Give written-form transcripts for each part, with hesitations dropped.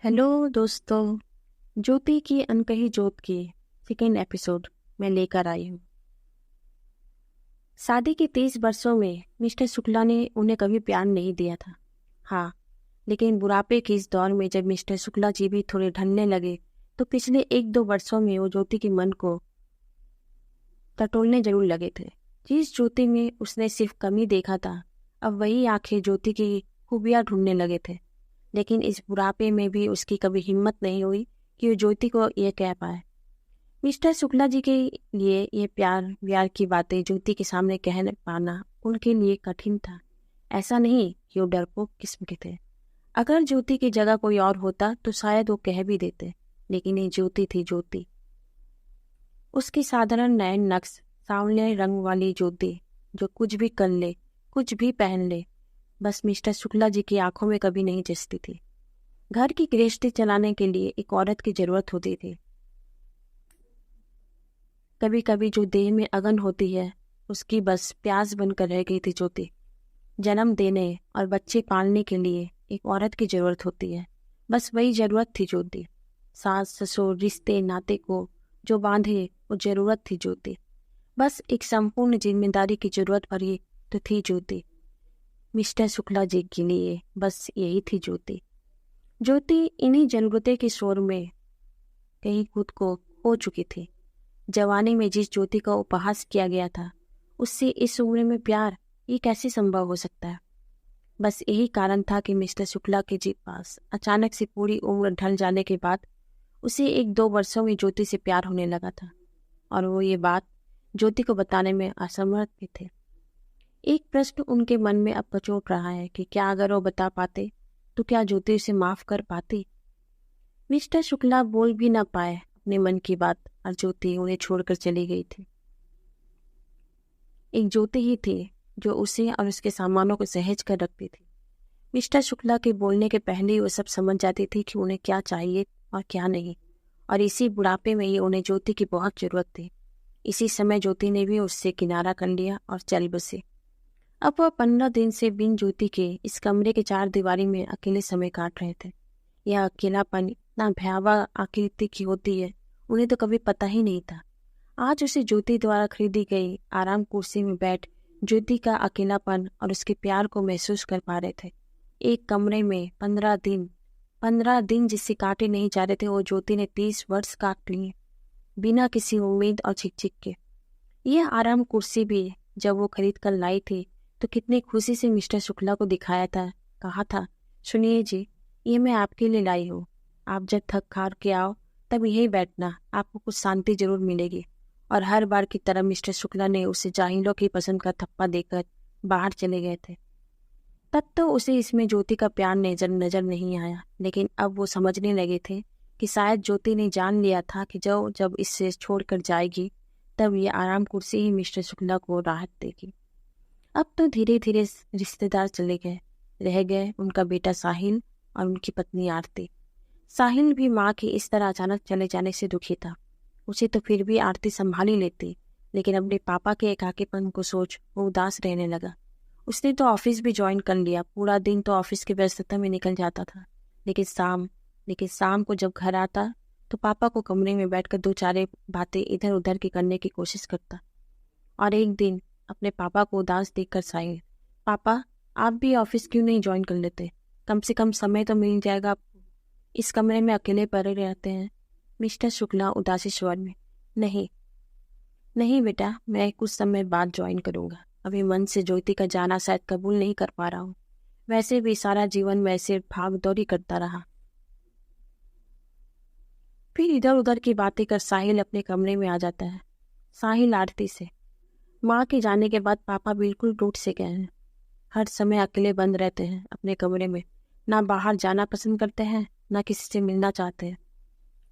Hello दोस्तों। ज्योति की अनकही जोत की सेकेंड एपिसोड मैं लेकर आई हूँ। शादी के 30 वर्षों में मिस्टर शुक्ला ने उन्हें कभी प्यार नहीं दिया था। हाँ, लेकिन बुढ़ापे के इस दौर में जब मिस्टर शुक्ला जी भी थोड़े ढलने लगे तो पिछले 1-2 वर्षों में वो ज्योति के मन को टटोलने जरूर लगे थे। जिस ज्योति में उसने सिर्फ कमी देखा था, अब वही आंखें ज्योति की खूबियाँ ढूंढने लगे थे। लेकिन इस बुढ़ापे में भी उसकी कभी हिम्मत नहीं हुई कि वो ज्योति को ये कह पाए। मिस्टर शुक्ला जी के लिए ये प्यार व्यार की बातें ज्योति के सामने कह पाना उनके लिए कठिन था। ऐसा नहीं कि वो डरपोक किस्म के थे। अगर ज्योति की जगह कोई और होता तो शायद वो कह भी देते, लेकिन ये ज्योति थी ज्योति। उसकी साधारण नयन नक्श सांवले रंग वाली ज्योति, जो कुछ भी कर ले, कुछ भी पहन ले, बस मिस्टर शुक्ला जी की आंखों में कभी नहीं जचती थी। घर की गृहस्थी चलाने के लिए एक औरत की जरूरत होती थी। कभी कभी जो देह में अगन होती है, उसकी बस प्यास बनकर रह गई थी ज्योति। जन्म देने और बच्चे पालने के लिए एक औरत की जरूरत होती है, बस वही जरूरत थी ज्योति। सास ससुर रिश्ते नाते को जो बांधे वो जरूरत थी ज्योति। बस एक संपूर्ण जिम्मेदारी की जरूरत पड़ी तो थी ज्योति। मिस्टर शुक्ला जी के लिए बस यही थी ज्योति। ज्योति इन्हीं जरूरतें के शोर में कहीं खुद को खो चुकी थी। जवानी में जिस ज्योति का उपहास किया गया था, उससे इस उम्र में प्यार ये कैसे संभव हो सकता है। बस यही कारण था कि मिस्टर शुक्ला के जी पास अचानक से पूरी उम्र ढल जाने के बाद उसे 1-2 वर्षों में ज्योति से प्यार होने लगा था, और वो ये बात ज्योति को बताने में असमर्थ भी थे। एक प्रश्न उनके मन में अब कचोट रहा है कि क्या अगर वो बता पाते तो क्या ज्योति उसे माफ कर पाती। मिस्टर शुक्ला बोल भी न पाए अपने मन की बात, और ज्योति उन्हें छोड़कर चली गई थी। एक ज्योति ही थी जो उसे और उसके सामानों को सहेज कर रखती थी। मिस्टर शुक्ला के बोलने के पहले ही वो सब समझ जाती थी कि उन्हें क्या चाहिए और क्या नहीं, और इसी बुढ़ापे में ही उन्हें ज्योति की बहुत जरूरत थी। इसी समय ज्योति ने भी उससे किनारा कर लिया और चल बसे। अब वह 15 दिन से बिन ज्योति के इस कमरे के 4 दीवारी में अकेले समय काट रहे थे। यह अकेलापन इतना भयावह आकृति की होती है, उन्हें तो कभी पता ही नहीं था। आज उसे ज्योति द्वारा खरीदी गई आराम कुर्सी में बैठ ज्योति का अकेलापन और उसके प्यार को महसूस कर पा रहे थे। एक कमरे में 15 दिन जिससे काटे नहीं जा रहे थे, वो ज्योति ने 30 वर्ष काट लिए, बिना किसी उम्मीद और झिकझिक के। यह आराम कुर्सी भी जब वो खरीद कर लाई थी तो कितनी खुशी से मिस्टर शुक्ला को दिखाया था। कहा था, सुनिए जी, ये मैं आपके लिए लाई हूँ। आप जब थक हार के आओ तब यही बैठना, आपको कुछ शांति जरूर मिलेगी। और हर बार की तरह मिस्टर शुक्ला ने उसे जाहिलों की पसंद का थप्पा देकर बाहर चले गए थे। तब तो उसे इसमें ज्योति का प्यार नजर नहीं आया, लेकिन अब वो समझने लगे थे कि शायद ज्योति ने जान लिया था कि जब इससे छोड़कर जाएगी तब ये आराम कुर्सी ही मिस्टर शुक्ला को राहत देगी। अब तो धीरे धीरे रिश्तेदार चले गए, रह गए उनका बेटा साहिल और उनकी पत्नी आरती। साहिल भी माँ के इस तरह अचानक चले जाने से दुखी था। उसे तो फिर भी आरती संभाल ही लेती, लेकिन अपने पापा के एकाकीपन को सोच वो उदास रहने लगा। उसने तो ऑफिस भी ज्वाइन कर लिया। पूरा दिन तो ऑफिस की व्यस्तता में निकल जाता था, लेकिन शाम को जब घर आता तो पापा को कमरे में बैठकर 2-4 बातें इधर उधर की करने की कोशिश करता। और एक दिन अपने पापा को उदास देखकर साहिल, पापा आप भी ऑफिस क्यों नहीं ज्वाइन कर लेते, कम से कम समय तो मिल जाएगा आपको, इस कमरे में अकेले पड़े रहते हैं। मिस्टर शुक्ला उदासी स्वर में, नहीं नहीं बेटा, मैं कुछ समय बाद ज्वाइन करूंगा। अभी मन से ज्योति का जाना शायद कबूल नहीं कर पा रहा हूँ। वैसे भी सारा जीवन मैं सिर्फ भाग दौड़ी करता रहा। फिर इधर उधर की बातें कर साहिल अपने कमरे में आ जाता है। साहिल आरती से, माँ के जाने के बाद पापा बिल्कुल टूट से गए हैं। हर समय अकेले बंद रहते हैं अपने कमरे में, ना बाहर जाना पसंद करते हैं, ना किसी से मिलना चाहते हैं।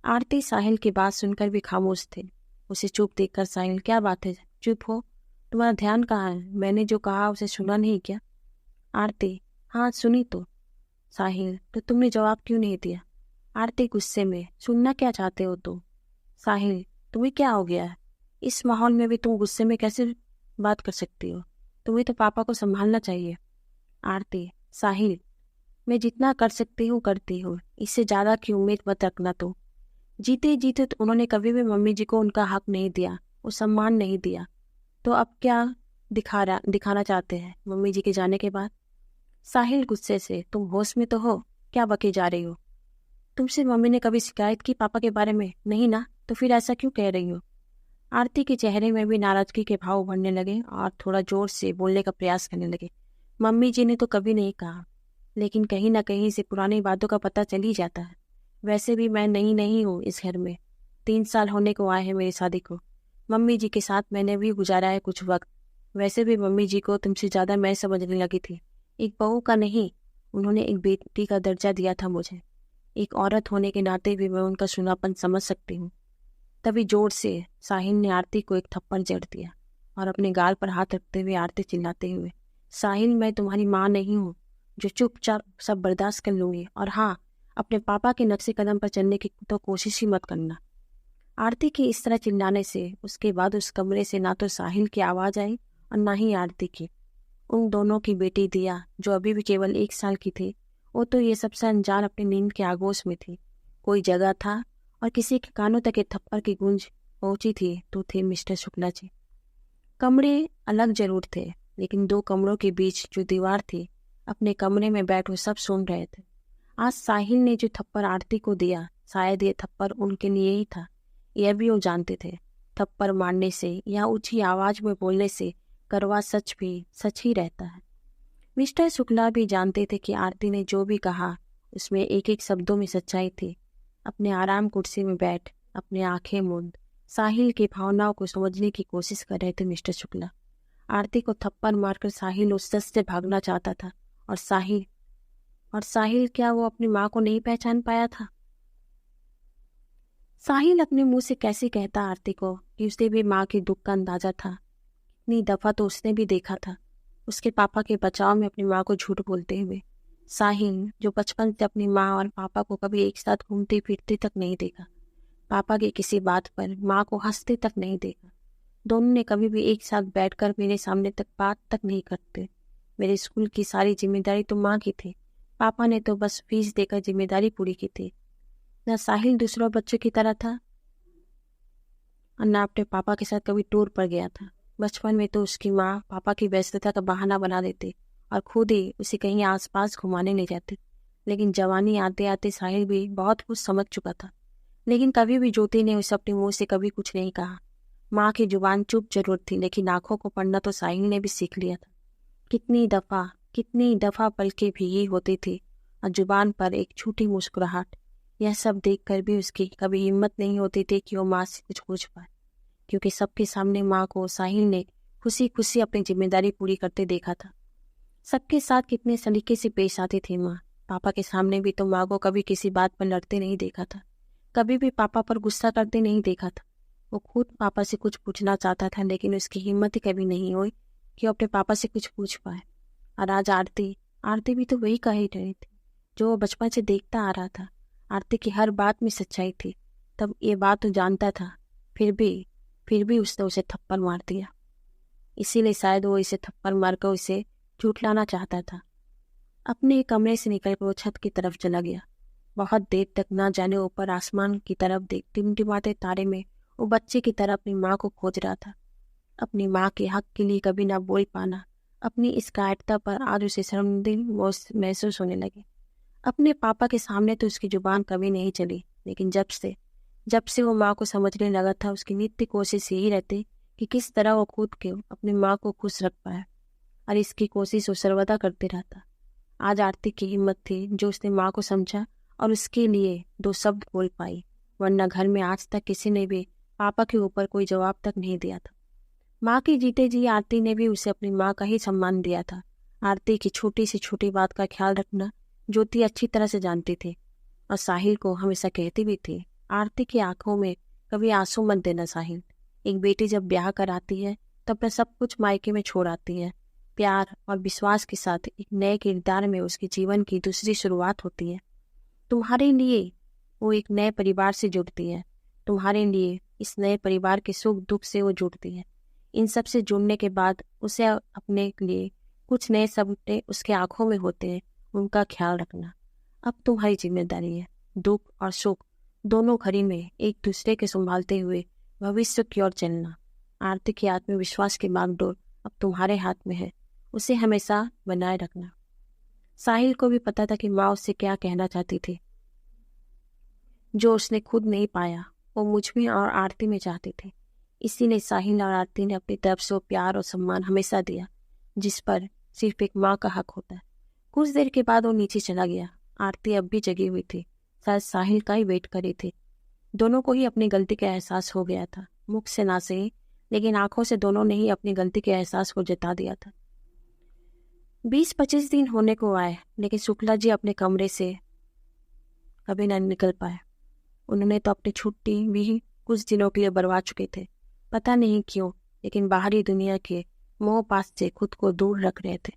आरती साहिल की बात सुनकर भी खामोश थे। उसे चुप देखकर साहिल, क्या बात है, चुप हो, तुम्हारा ध्यान कहाँ है, मैंने जो कहा उसे सुना नहीं क्या। आरती, हाँ सुनी तो। साहिल, तो तुमने जवाब क्यों नहीं दिया। आरती गुस्से में, सुनना क्या चाहते हो तुम। साहिल, तुम्हें क्या हो गया है, इस माहौल में भी तुम गुस्से में कैसे बात कर सकती हो, तुम्हें तो पापा को संभालना चाहिए। आरती, साहिल, मैं जितना कर सकती हूँ करती हूँ, इससे ज़्यादा की उम्मीद मत रखना। तो जीते जीते तो उन्होंने कभी भी मम्मी जी को उनका हक नहीं दिया, वो सम्मान नहीं दिया, तो अब क्या दिखाना चाहते हैं मम्मी जी के जाने के बाद? साहिल गुस्से से, तुम होश में तो हो? क्या बके जा रही हो? तुमसे मम्मी ने कभी शिकायत की पापा के बारे में? नहीं ना, तो फिर ऐसा क्यों कह रही हो? आरती के चेहरे में भी नाराजगी के भाव उभरने लगे और थोड़ा जोर से बोलने का प्रयास करने लगे। मम्मी जी ने तो कभी नहीं कहा, लेकिन कहीं ना कहीं से पुरानी बातों का पता चल ही जाता है। वैसे भी मैं नई नहीं हूँ इस घर में, 3 साल होने को आए हैं मेरी शादी को। मम्मी जी के साथ मैंने भी गुजारा है कुछ वक्त। वैसे भी मम्मी जी को तुमसे ज़्यादा मैं समझने लगी थी। एक बहू का नहीं, उन्होंने एक बेटी का दर्जा दिया था मुझे। एक औरत होने के नाते भी मैं उनका सुनापन समझ सकती हूँ। तभी जोर से साहिल ने आरती को एक थप्पड़ जड़ दिया और अपने गाल पर हाथ रखते हुए आरती चिल्लाते हुए, साहिल मैं तुम्हारी माँ नहीं हूँ जो चुपचाप सब बर्दाश्त कर लूंगी, और हाँ, अपने पापा के नक्शे कदम पर चलने की तो कोशिश ही मत करना। आरती के इस तरह चिल्लाने से उसके बाद उस कमरे से ना तो साहिल की आवाज़ आई और ना ही आरती की। उन दोनों की बेटी दिया, जो अभी भी केवल 1 साल की थी, वो तो ये सबसे अनजान अपनी नींद के आगोश में थी। कोई जगह था और किसी के कानों तक ये थप्पड़ की गूंज पहुंची थी तो थे मिस्टर शुक्ला जी। कमरे अलग जरूर थे, लेकिन 2 कमरों के बीच जो दीवार थी, अपने कमरे में बैठ वो सब सुन रहे थे। आज साहिल ने जो थप्पड़ आरती को दिया, शायद ये थप्पड़ उनके लिए ही था। यह भी वो जानते थे, थप्पड़ मारने से या ऊंची आवाज में बोलने से करवा सच भी सच ही रहता है। मिस्टर शुक्ला भी जानते थे कि आरती ने जो भी कहा उसमें एक एक शब्दों में सच्चाई थी। अपने आराम कुर्सी में बैठ अपने आंखें मूंद साहिल की भावनाओं को समझने की कोशिश कर रहे थे मिस्टर शुक्ला। आरती को थप्पड़ मारकर साहिल उस सच से भागना चाहता था, और साहिल क्या वो अपनी माँ को नहीं पहचान पाया था? साहिल अपने मुंह से कैसे कहता आरती को कि उसे भी माँ के दुख का अंदाजा था। इतनी दफा तो उसने भी देखा था उसके पापा के बचाव में अपनी माँ को झूठ बोलते हुए। साहिल जो बचपन से अपनी माँ और पापा को कभी एक साथ घूमते फिरते तक नहीं देखा, पापा की किसी बात पर माँ को हंसते तक नहीं देखा, दोनों ने कभी भी एक साथ बैठकर मेरे सामने तक बात तक नहीं करते। मेरे स्कूल की सारी जिम्मेदारी तो माँ की थी, पापा ने तो बस फीस देकर जिम्मेदारी पूरी की थी। न साहिल दूसरों बच्चों की तरह था और न अपने पापा के साथ कभी टूर पर गया था। बचपन में तो उसकी माँ पापा की व्यस्तता का बहाना बना देती और खुद ही उसे कहीं आसपास घुमाने ले जाते। लेकिन जवानी आते आते साहिल भी बहुत कुछ समझ चुका था, लेकिन कभी भी ज्योति ने उसे अपने मुंह से कभी कुछ नहीं कहा। माँ की जुबान चुप जरूर थी, लेकिन आंखों को पढ़ना तो साहिल ने भी सीख लिया था। कितनी दफा पलकें भीगी होती थी और जुबान पर एक छोटी मुस्कुराहट। यह सब देखकर भी उसकी कभी हिम्मत नहीं होती थी कि वो माँ से कुछ पूछ पाए, क्योंकि सबके सामने माँ को साहिल ने खुशी खुशी अपनी जिम्मेदारी पूरी करते देखा था। सबके साथ कितने सलीके से पेश आती थी माँ। पापा के सामने भी तो माँ को कभी किसी बात पर लड़ते नहीं देखा था, कभी भी पापा पर गुस्सा करते नहीं देखा था। वो खुद पापा से कुछ पूछना चाहता था, लेकिन उसकी हिम्मत ही कभी नहीं हुई कि वो अपने पापा से कुछ पूछ पाए। और आज आरती भी तो वही कह ही रही थी जो वो बचपन से देखता आ रहा था। आरती की हर बात में सच्चाई थी, तब ये बात तो जानता था, फिर भी उसने उसे थप्पड़ मार दिया। इसीलिए शायद वो इसे थप्पड़ मारकर उसे झूठलाना चाहता था। अपने कमरे से निकलकर वो छत की तरफ चला गया। बहुत देर तक ना जाने ऊपर आसमान की तरफ देख टिमटिमाते तारे में वो बच्चे की तरह अपनी माँ को खोज रहा था। अपनी माँ के हक के लिए कभी ना बोल पाना, अपनी इस कायरता पर आज उसे शर्मिंदगी महसूस होने लगी। अपने पापा के सामने तो उसकी जुबान कभी नहीं चली, लेकिन जब से वो माँ को समझने लगा था, उसकी नित्य कोशिश यही रहती कि किस तरह वो खुद के अपनी माँ को खुश रख पाए, और इसकी कोशिश वो सर्वदा करते रहता। आज आरती की हिम्मत थी जो उसने माँ को समझा और उसके लिए 2 शब्द बोल पाई, वरना घर में आज तक किसी ने भी पापा के ऊपर कोई जवाब तक नहीं दिया था। माँ की जीते जी आरती ने भी उसे अपनी माँ का ही सम्मान दिया था। आरती की छोटी से छोटी बात का ख्याल रखना ज्योति अच्छी तरह से जानती थी, और साहिल को हमेशा कहती भी थी, आरती की आंखों में कभी आंसू मत देना साहिल। एक बेटी जब ब्याह कर आती है तो अपना सब कुछ मायके में छोड़ आती है। प्यार और विश्वास के साथ एक नए किरदार में उसके जीवन की दूसरी शुरुआत होती है। तुम्हारे लिए वो एक नए परिवार से जुड़ती है, तुम्हारे लिए इस नए परिवार के सुख दुख से वो जुड़ती है। इन सब से जुड़ने के बाद उसे अपने लिए कुछ नए सपने उसके आंखों में होते हैं, उनका ख्याल रखना अब तुम्हारी जिम्मेदारी है। दुख और सुख दोनों घड़ी में एक दूसरे के संभालते हुए भविष्य की ओर चलना। आरती के आत्मविश्वास की बागडोर अब तुम्हारे हाथ में है, उसे हमेशा बनाए रखना। साहिल को भी पता था कि माँ उससे क्या कहना चाहती थी, जो उसने खुद नहीं पाया वो मुझ में और आरती में चाहती थी। इसीलिए साहिल और आरती ने अपनी तरफ से वो प्यार और सम्मान हमेशा दिया जिस पर सिर्फ एक माँ का हक होता है। कुछ देर के बाद वो नीचे चला गया। आरती अब भी जगी हुई थी, शायद साहिल का ही वेट करी थी। दोनों को ही अपनी गलती का एहसास हो गया था, मुख से ना सही लेकिन आंखों से दोनों ने ही अपनी गलती के एहसास को जता दिया था। 20-25 दिन होने को आए लेकिन शुक्ला जी अपने कमरे से कभी न निकल पाए। उन्होंने तो अपनी छुट्टी भी कुछ दिनों के लिए बर्बाद चुके थे, पता नहीं क्यों, लेकिन बाहरी दुनिया के मोह पास से खुद को दूर रख रहे थे।